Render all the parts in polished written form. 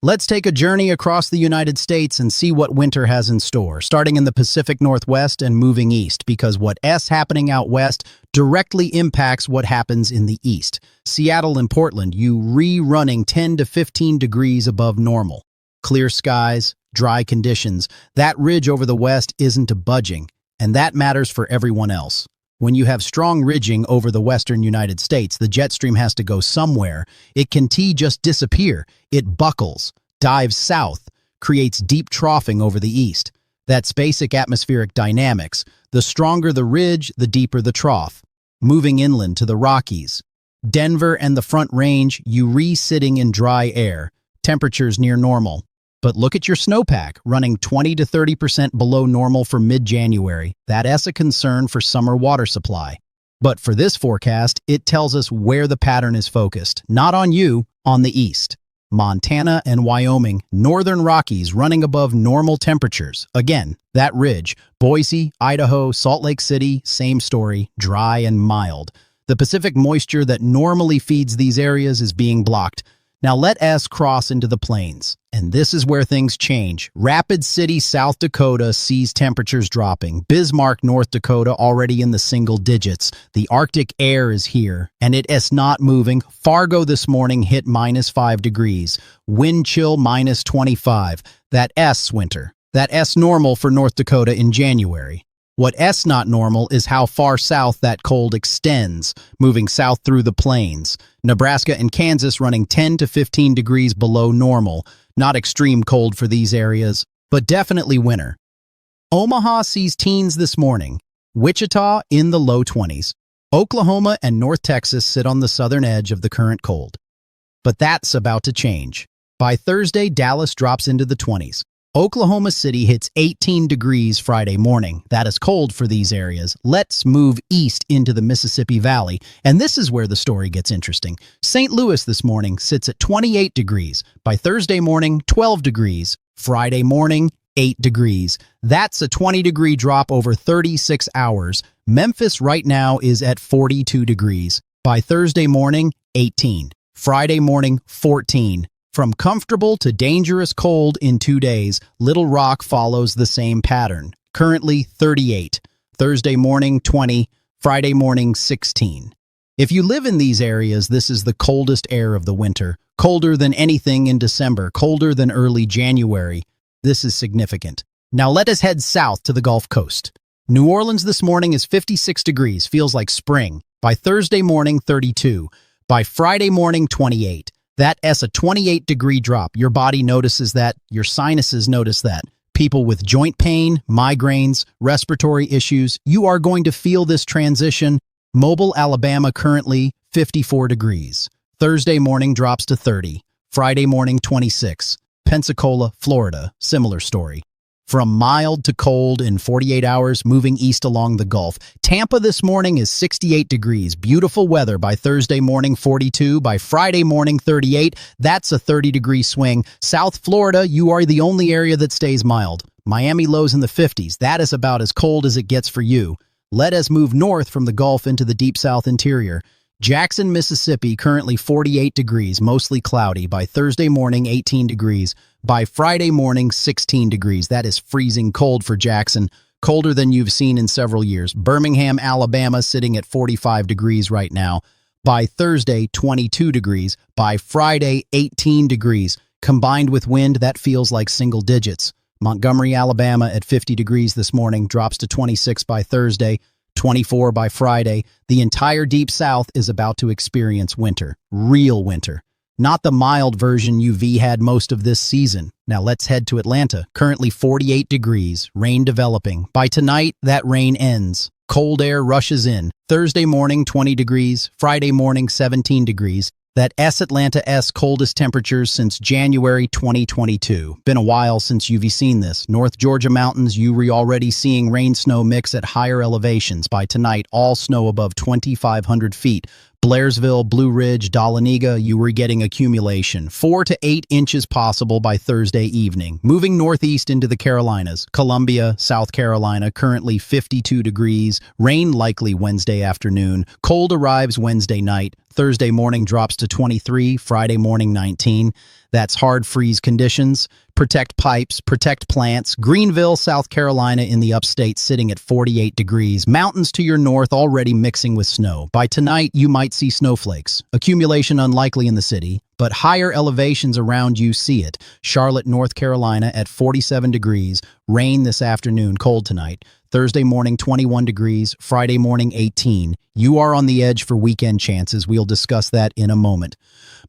Let's take a journey across the United States and see what winter has in store, starting in the Pacific Northwest and moving east, because what's happening out west directly impacts what happens in the east. Seattle and Portland, you rerunning 10 to 15 degrees above normal. Clear skies, dry conditions. That ridge over the west isn't a budging, and that matters for everyone else. When you have strong ridging over the western United States, the jet stream has to go somewhere. It can just disappear. It buckles, dives south, creates deep troughing over the east. That's basic atmospheric dynamics. The stronger the ridge, the deeper the trough. Moving inland to the Rockies. Denver and the Front Range, you sitting in dry air. Temperatures near normal. But look at your snowpack, running 20 to 30% below normal for mid-January. That's a concern for summer water supply. But for this forecast, it tells us where the pattern is focused. Not on you, on the east. Montana and Wyoming, northern Rockies running above normal temperatures. Again, that ridge. Boise, Idaho, Salt Lake City, same story, dry and mild. The Pacific moisture that normally feeds these areas is being blocked. Now let us cross into the plains. And this is where things change. Rapid City, South Dakota sees temperatures dropping. Bismarck, North Dakota already in the single digits. The Arctic air is here, and it's not moving. Fargo this morning hit -5 degrees. Wind chill -25. That's winter. That's normal for North Dakota in January. What's not normal is how far south that cold extends, moving south through the plains. Nebraska and Kansas running 10 to 15 degrees below normal. Not extreme cold for these areas, but definitely winter. Omaha sees teens this morning. Wichita in the low 20s. Oklahoma and North Texas sit on the southern edge of the current cold. But that's about to change. By Thursday, Dallas drops into the 20s. Oklahoma City hits 18 degrees Friday morning. That is cold for these areas. Let's move east into the Mississippi Valley, and this is where the story gets interesting. St. Louis this morning sits at 28 degrees. By Thursday morning, 12 degrees. Friday morning, 8 degrees. That's a 20-degree drop over 36 hours. Memphis right now is at 42 degrees. By Thursday morning, 18. Friday morning, 14. From comfortable to dangerous cold in 2 days, Little Rock follows the same pattern. Currently 38. Thursday morning 20. Friday morning 16. If you live in these areas, this is the coldest air of the winter. Colder than anything in December, colder than early January. This is significant. Now let us head south to the Gulf Coast. New Orleans this morning is 56 degrees, feels like spring. By Thursday morning 32. By Friday morning 28. That's a 28-degree drop. Your body notices that. Your sinuses notice that. People with joint pain, migraines, respiratory issues, you are going to feel this transition. Mobile, Alabama currently 54 degrees. Thursday morning drops to 30. Friday morning 26. Pensacola, Florida, similar story. From mild to cold in 48 hours, moving east along the Gulf. Tampa this morning is 68 degrees. Beautiful weather. By Thursday morning, 42. By Friday morning, 38. That's a 30-degree swing. South Florida, you are the only area that stays mild. Miami lows in the 50s. That is about as cold as it gets for you. Let us move north from the Gulf into the deep south interior. Jackson, Mississippi, currently 48 degrees, mostly cloudy. By Thursday morning, 18 degrees. By Friday morning, 16 degrees. That is freezing cold for Jackson, colder than you've seen in several years. Birmingham, Alabama, sitting at 45 degrees right now. By Thursday, 22 degrees. By Friday, 18 degrees. Combined with wind, that feels like single digits. Montgomery, Alabama, at 50 degrees this morning, drops to 26 by Thursday. 24 by Friday. The entire Deep South is about to experience winter. Real winter. Not the mild version UV had most of this season. Now let's head to Atlanta. Currently 48 degrees. Rain developing. By tonight, that rain ends. Cold air rushes in. Thursday morning, 20 degrees. Friday morning, 17 degrees. That's Atlanta's coldest temperatures since January 2022. Been a while since you've seen this. North Georgia mountains, you're already seeing rain-snow mix at higher elevations. By tonight, all snow above 2,500 feet. Blairsville, Blue Ridge, Dahlonega, you were getting accumulation. 4 to 8 inches possible by Thursday evening. Moving northeast into the Carolinas. Columbia, South Carolina, currently 52 degrees. Rain likely Wednesday afternoon. Cold arrives Wednesday night. Thursday morning drops to 23, Friday morning 19. That's hard freeze conditions. Protect pipes, protect plants. Greenville, South Carolina in the upstate sitting at 48 degrees. Mountains to your north already mixing with snow. By tonight, you might see snowflakes. Accumulation unlikely in the city, but higher elevations around you see it. Charlotte, North Carolina at 47 degrees. Rain this afternoon, cold tonight. Thursday morning, 21 degrees. Friday morning, 18. You are on the edge for weekend chances. We'll discuss that in a moment.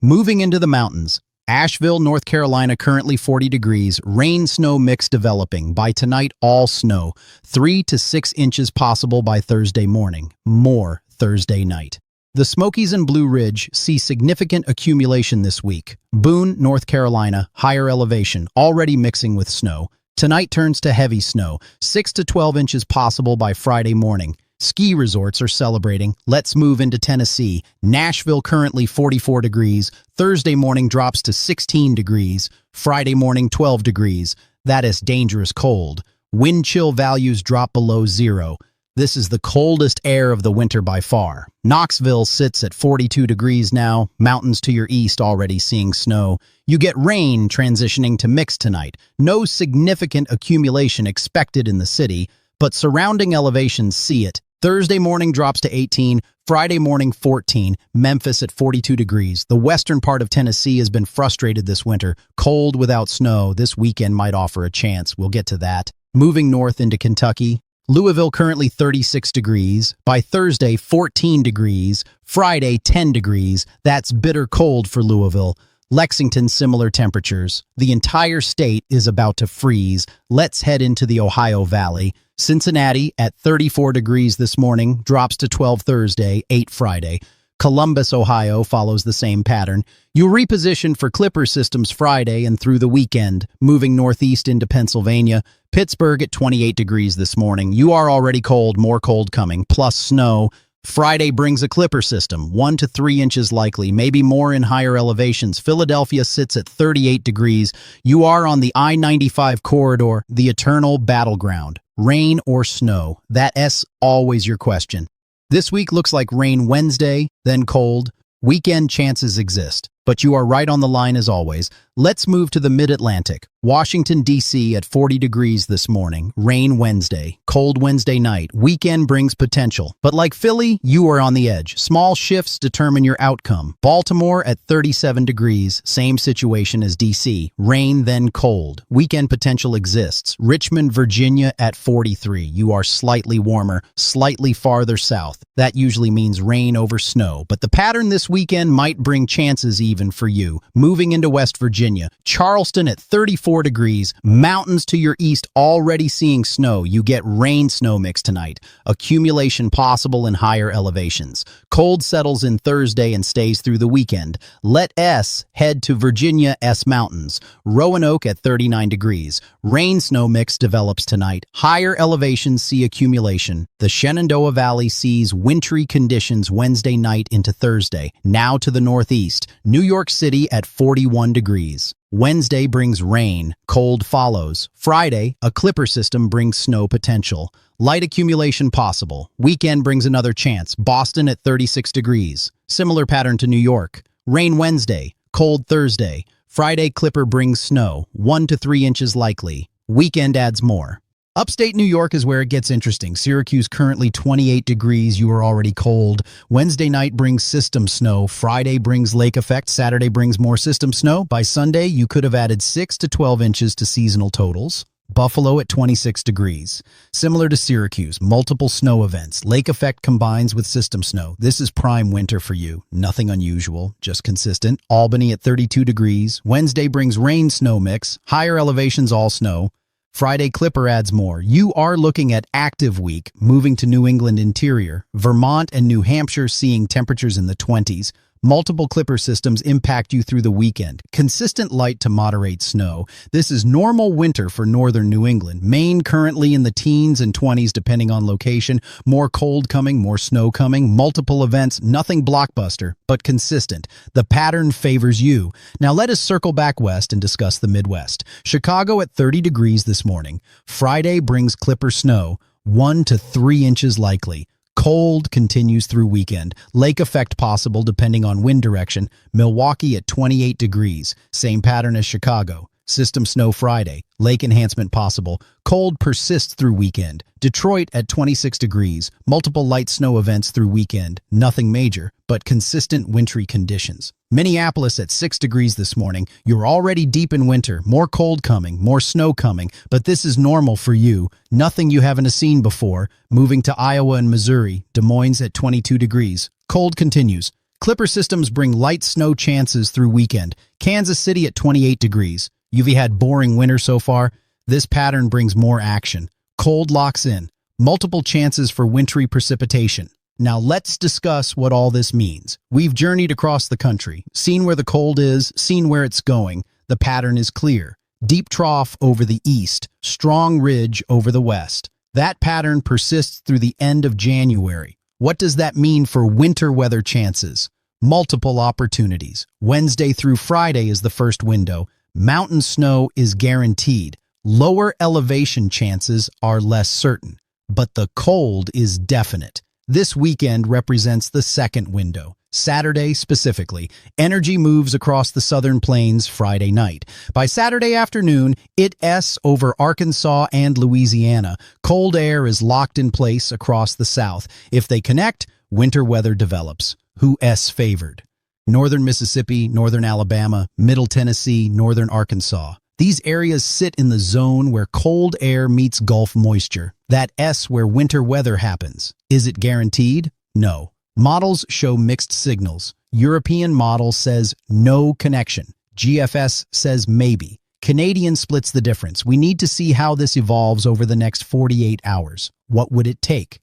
Moving into the mountains. Asheville, North Carolina, currently 40 degrees. Rain-snow mix developing. By tonight, all snow. 3 to 6 inches possible by Thursday morning. More Thursday night. The Smokies and Blue Ridge see significant accumulation this week. Boone, North Carolina, higher elevation, already mixing with snow. Tonight turns to heavy snow. 6 to 12 inches possible by Friday morning. Ski resorts are celebrating. Let's move into Tennessee. Nashville currently 44 degrees. Thursday morning drops to 16 degrees. Friday morning 12 degrees. That is dangerous cold. Wind chill values drop below zero. This is the coldest air of the winter by far. Knoxville sits at 42 degrees now. Mountains to your east already seeing snow. You get rain transitioning to mix tonight. No significant accumulation expected in the city, but surrounding elevations see it. Thursday morning drops to 18, Friday morning 14, Memphis at 42 degrees. The western part of Tennessee has been frustrated this winter. Cold without snow. This weekend might offer a chance. We'll get to that. Moving north into Kentucky. Louisville currently 36 degrees. By Thursday, 14 degrees. Friday, 10 degrees. That's bitter cold for Louisville. Lexington, similar temperatures. The entire state is about to freeze. Let's head into the Ohio Valley. Cincinnati at 34 degrees this morning, drops to 12 Thursday, 8 Friday. Columbus, Ohio follows the same pattern. You reposition for Clipper systems Friday and through the weekend, moving northeast into Pennsylvania. Pittsburgh at 28 degrees this morning. You are already cold, more cold coming, plus snow. Friday brings a Clipper system, 1 to 3 inches likely, maybe more in higher elevations. Philadelphia sits at 38 degrees. You are on the I-95 corridor, the eternal battleground. Rain or snow? That's always your question. This week looks like rain Wednesday, then cold. Weekend chances exist, but you are right on the line as always. Let's move to the Mid-Atlantic. Washington, D.C. at 40 degrees this morning. Rain Wednesday. Cold Wednesday night. Weekend brings potential. But like Philly, you are on the edge. Small shifts determine your outcome. Baltimore at 37 degrees. Same situation as D.C. Rain, then cold. Weekend potential exists. Richmond, Virginia at 43. You are slightly warmer, slightly farther south. That usually means rain over snow. But the pattern this weekend might bring chances even for you. Moving into West Virginia. Charleston at 34 degrees. Mountains to your east already seeing snow. You get rain-snow mix tonight. Accumulation possible in higher elevations. Cold settles in Thursday and stays through the weekend. Let S head to Virginia S Mountains. Roanoke at 39 degrees. Rain-snow mix develops tonight. Higher elevations see accumulation. The Shenandoah Valley sees wintry conditions Wednesday night into Thursday. Now to the northeast. New York City at 41 degrees. Wednesday brings rain, cold follows. Friday, a Clipper system brings snow potential. Light accumulation possible. Weekend brings another chance. Boston at 36 degrees. Similar pattern to New York. Rain Wednesday, cold Thursday. Friday, Clipper brings snow, 1 to 3 inches likely. Weekend adds more. Upstate New York is where it gets interesting. Syracuse currently 28 degrees. You are already cold. Wednesday night brings system snow. Friday brings lake effect. Saturday brings more system snow. By Sunday, you could have added 6 to 12 inches to seasonal totals. Buffalo at 26 degrees. Similar to Syracuse, multiple snow events. Lake effect combines with system snow. This is prime winter for you. Nothing unusual, just consistent. Albany at 32 degrees. Wednesday brings rain snow mix. Higher elevations all snow. Friday, Clipper adds more. You are looking at active week, moving to New England interior. Vermont and New Hampshire seeing temperatures in the 20s. Multiple Clipper systems impact you through the weekend. Consistent light to moderate snow. This is normal winter for northern New England. Maine currently in the teens and 20s depending on location. More cold coming, more snow coming. Multiple events, nothing blockbuster, but consistent. The pattern favors you. Now let us circle back west and discuss the Midwest. Chicago at 30 degrees this morning. Friday brings Clipper snow, 1 to 3 inches likely. Cold continues through weekend. Lake effect possible depending on wind direction. Milwaukee at 28 degrees. Same pattern as Chicago. System snow Friday. Lake enhancement possible. Cold persists through weekend. Detroit at 26 degrees. Multiple light snow events through weekend. Nothing major, but consistent wintry conditions. Minneapolis at 6 degrees this morning. You're already deep in winter. More cold coming, more snow coming, but this is normal for you. Nothing you haven't seen before. Moving to Iowa and Missouri. Des Moines at 22 degrees. Cold continues. Clipper systems bring light snow chances through weekend. Kansas City at 28 degrees. You've had boring winter so far. This pattern brings more action. Cold locks in. Multiple chances for wintry precipitation. Now let's discuss what all this means. We've journeyed across the country, seen where the cold is, seen where it's going. The pattern is clear. Deep trough over the east, strong ridge over the west. That pattern persists through the end of January. What does that mean for winter weather chances? Multiple opportunities. Wednesday through Friday is the first window. Mountain snow is guaranteed. Lower elevation chances are less certain, but the cold is definite. This weekend represents the second window. Saturday specifically, energy moves across the southern plains Friday night. By Saturday afternoon, it's over Arkansas and Louisiana. Cold air is locked in place across the south. If they connect, winter weather develops. Who's favored? Northern Mississippi, northern Alabama, middle Tennessee, northern Arkansas. These areas sit in the zone where cold air meets Gulf moisture. That S where winter weather happens. Is it guaranteed? No. Models show mixed signals. European model says no connection. GFS says maybe. Canadian splits the difference. We need to see how this evolves over the next 48 hours. What would it take?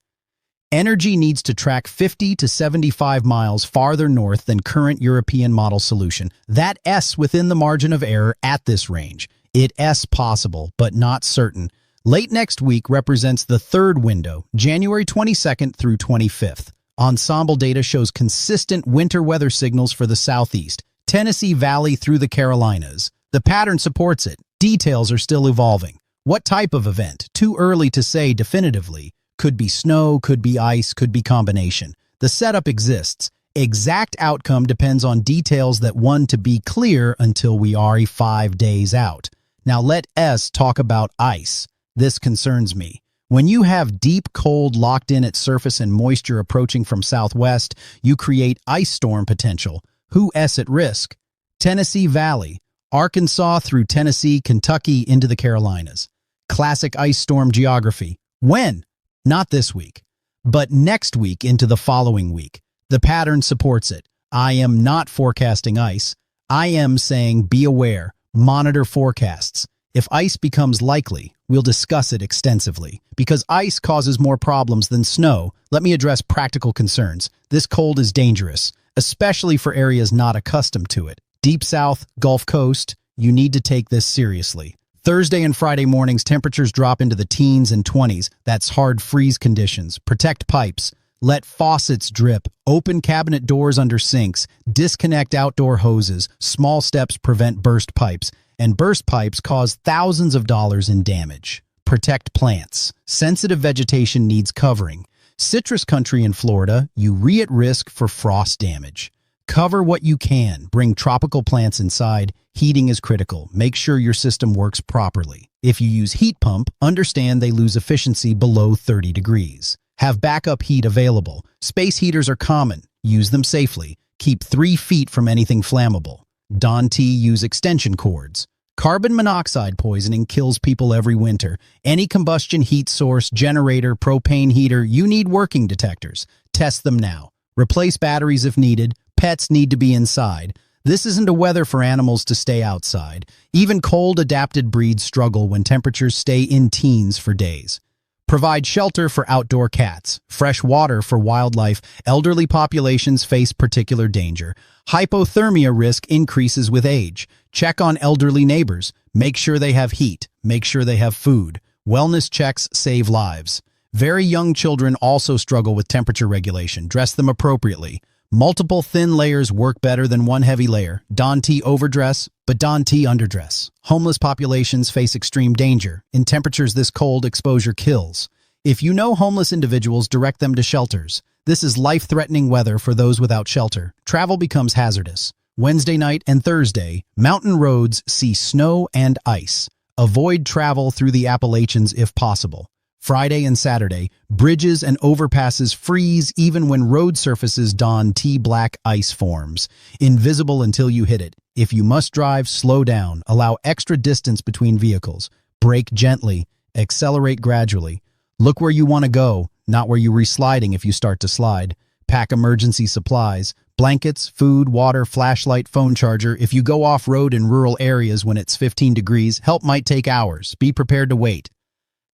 Energy needs to track 50 to 75 miles farther north than current European model solution. That S within the margin of error at this range. It's possible, but not certain. Late next week represents the third window, January 22nd through 25th. Ensemble data shows consistent winter weather signals for the southeast, Tennessee Valley through the Carolinas. The pattern supports it. Details are still evolving. What type of event? Too early to say definitively. Could be snow, could be ice, could be combination. The setup exists. Exact outcome depends on details that want to be clear until we are 5 days out. Now let us talk about ice. This concerns me. When you have deep cold locked in at surface and moisture approaching from southwest, you create ice storm potential. Who's at risk? Tennessee Valley, Arkansas through Tennessee, Kentucky into the Carolinas. Classic ice storm geography. When? Not this week, but next week into the following week. The pattern supports it. I am not forecasting ice. I am saying be aware, monitor forecasts. If ice becomes likely, we'll discuss it extensively. Because ice causes more problems than snow, let me address practical concerns. This cold is dangerous, especially for areas not accustomed to it. Deep South, Gulf Coast, you need to take this seriously. Thursday and Friday mornings, temperatures drop into the teens and 20s. That's hard freeze conditions. Protect pipes. Let faucets drip. Open cabinet doors under sinks. Disconnect outdoor hoses. Small steps prevent burst pipes. And burst pipes cause thousands of dollars in damage. Protect plants. Sensitive vegetation needs covering. Citrus country in Florida, you at risk for frost damage. Cover what you can. Bring tropical plants inside. Heating is critical. Make sure your system works properly. If you use heat pump, understand they lose efficiency below 30 degrees. Have backup heat available. Space heaters are common. Use them safely. Keep 3 feet from anything flammable. Don't use extension cords. Carbon monoxide poisoning kills people every winter. Any combustion heat source, generator, propane heater, you need working detectors. Test them now. Replace batteries if needed. Pets need to be inside. This isn't a weather for animals to stay outside. Even cold-adapted breeds struggle when temperatures stay in teens for days. Provide shelter for outdoor cats, fresh water for wildlife. Elderly populations face particular danger. Hypothermia risk increases with age. Check on elderly neighbors. Make sure they have heat. Make sure they have food. Wellness checks save lives. Very young children also struggle with temperature regulation. Dress them appropriately. Multiple thin layers work better than one heavy layer. Don't overdress, but don't underdress. Homeless populations face extreme danger. In temperatures this cold, exposure kills. If you know homeless individuals, direct them to shelters. This is life-threatening weather for those without shelter. Travel becomes hazardous. Wednesday night and Thursday, mountain roads see snow and ice. Avoid travel through the Appalachians if possible. Friday and Saturday, bridges and overpasses freeze even when road surfaces don T-black ice forms, invisible until you hit it. If you must drive, slow down, allow extra distance between vehicles, brake gently, accelerate gradually. Look where you want to go, not where you're resliding if you start to slide. Pack emergency supplies, blankets, food, water, flashlight, phone charger. If you go off-road in rural areas when it's 15 degrees, help might take hours. Be prepared to wait.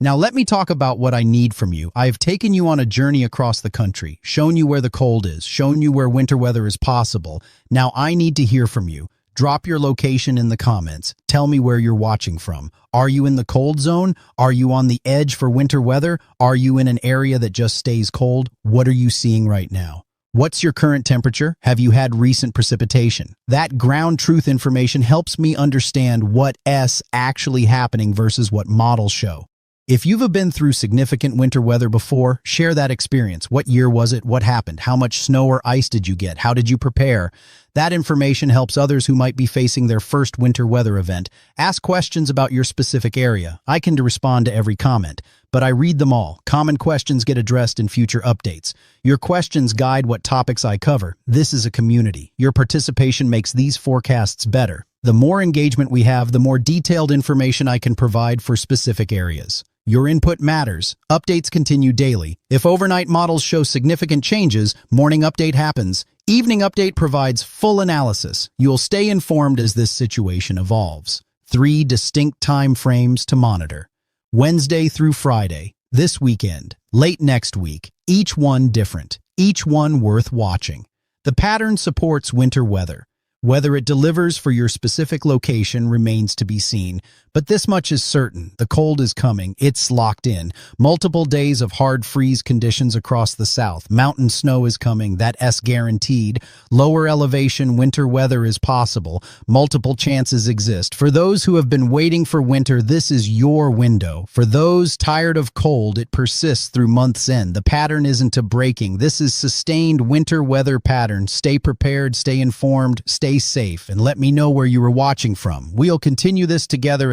Now let me talk about what I need from you. I have taken you on a journey across the country, shown you where the cold is, shown you where winter weather is possible. Now I need to hear from you. Drop your location in the comments. Tell me where you're watching from. Are you in the cold zone? Are you on the edge for winter weather? Are you in an area that just stays cold? What are you seeing right now? What's your current temperature? Have you had recent precipitation? That ground truth information helps me understand what's actually happening versus what models show. If you've been through significant winter weather before, share that experience. What year was it? What happened? How much snow or ice did you get? How did you prepare? That information helps others who might be facing their first winter weather event. Ask questions about your specific area. I can respond to every comment, but I read them all. Common questions get addressed in future updates. Your questions guide what topics I cover. This is a community. Your participation makes these forecasts better. The more engagement we have, the more detailed information I can provide for specific areas. Your input matters. Updates continue daily. If overnight models show significant changes, morning update happens. Evening update provides full analysis. You'll stay informed as this situation evolves. 3 distinct time frames to monitor. Wednesday through Friday, this weekend, late next week, each one different, each one worth watching. The pattern supports winter weather. Whether it delivers for your specific location remains to be seen, but this much is certain. The cold is coming. It's locked in. Multiple days of hard freeze conditions across the south. Mountain snow is coming. That's guaranteed. Lower elevation winter weather is possible. Multiple chances exist. For those who have been waiting for winter, this is your window. For those tired of cold, it persists through month's end. The pattern isn't a breaking. This is sustained winter weather pattern. Stay prepared, stay informed, stay safe, and let me know where you were watching from. We'll continue this together.